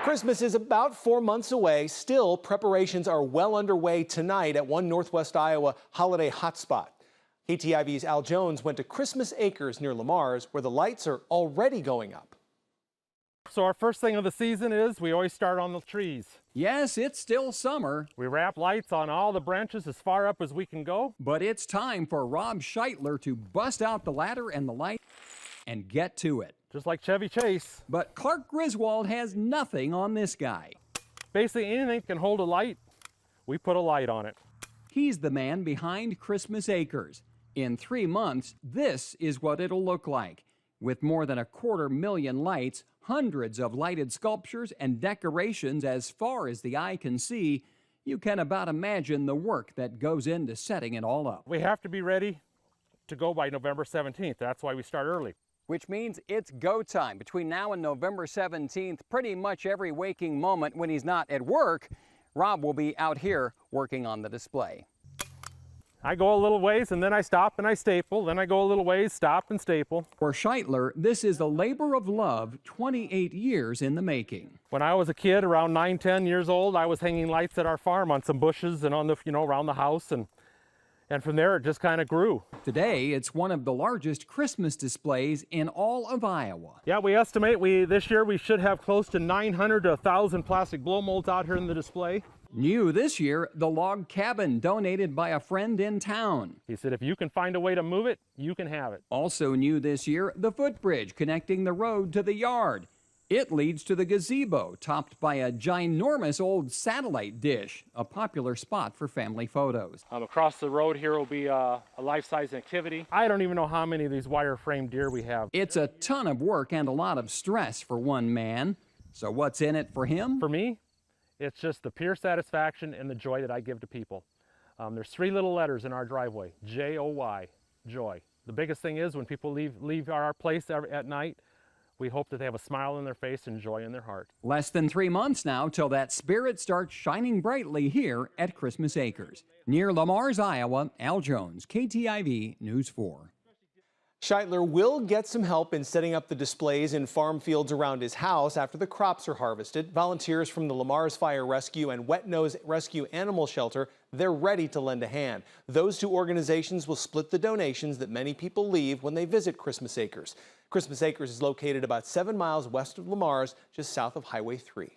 Christmas is about 4 months away. Still, preparations are well underway tonight at one Northwest Iowa holiday hotspot. KTIV's Al Jones went to Christmas Acres near Lamars, where the lights are already going up. So our first thing of the season is we always start on the trees. Yes, it's still summer, We wrap lights on all the branches as far up as we can go. but it's time for Rob Scheitler to bust out the ladder and the light and get to it. Just like Chevy Chase. But Clark Griswold has nothing on this guy. Basically anything that can hold a light, we put a light on it. He's the man behind Christmas Acres. In 3 months, this is what it'll look like. With more than 250,000 lights, hundreds of lighted sculptures and decorations as far as the eye can see, you can about imagine the work that goes into setting it all up. We have to be ready to go by November 17th. That's why we start early. Which means it's go time. Between now and November 17th, pretty much every waking moment when he's not at work, Rob will be out here working on the display. I go a little ways and then I stop and I staple. Then I go a little ways, stop and staple. For Scheitler, this is a labor of love, 28 years in the making. When I was a kid, around 9, 10 years old, I was hanging lights at our farm on some bushes and on the, around the house. And from there, it just kind of grew. Today, it's one of the largest Christmas displays in all of Iowa. Yeah, we estimate this year we should have close to 900 to 1,000 plastic blow molds out here in the display. New this year, the log cabin donated by a friend in town. He said, if you can find a way to move it, you can have it. Also new this year, the footbridge connecting the road to the yard. It leads to the gazebo, topped by a ginormous old satellite dish, a popular spot for family photos. Across the road here will be a life-size activity. I don't even know how many of these wire-frame deer we have. It's a ton of work and a lot of stress for one man. So what's in it for him? For me, it's just the pure satisfaction and the joy that I give to people. There's 3 little letters in our driveway, J-O-Y, joy. The biggest thing is when people leave our place at night, we hope that they have a smile on their face and joy in their heart. Less than 3 months now till that spirit starts shining brightly here at Christmas Acres. Near Lamars, Iowa, Al Jones, KTIV News 4. Scheitler will get some help in setting up the displays in farm fields around his house after the crops are harvested. Volunteers from the Lamars Fire Rescue and Wet Nose Rescue Animal Shelter, they're ready to lend a hand. Those 2 organizations will split the donations that many people leave when they visit Christmas Acres. Christmas Acres is located about 7 miles west of Lamars, just south of Highway 3.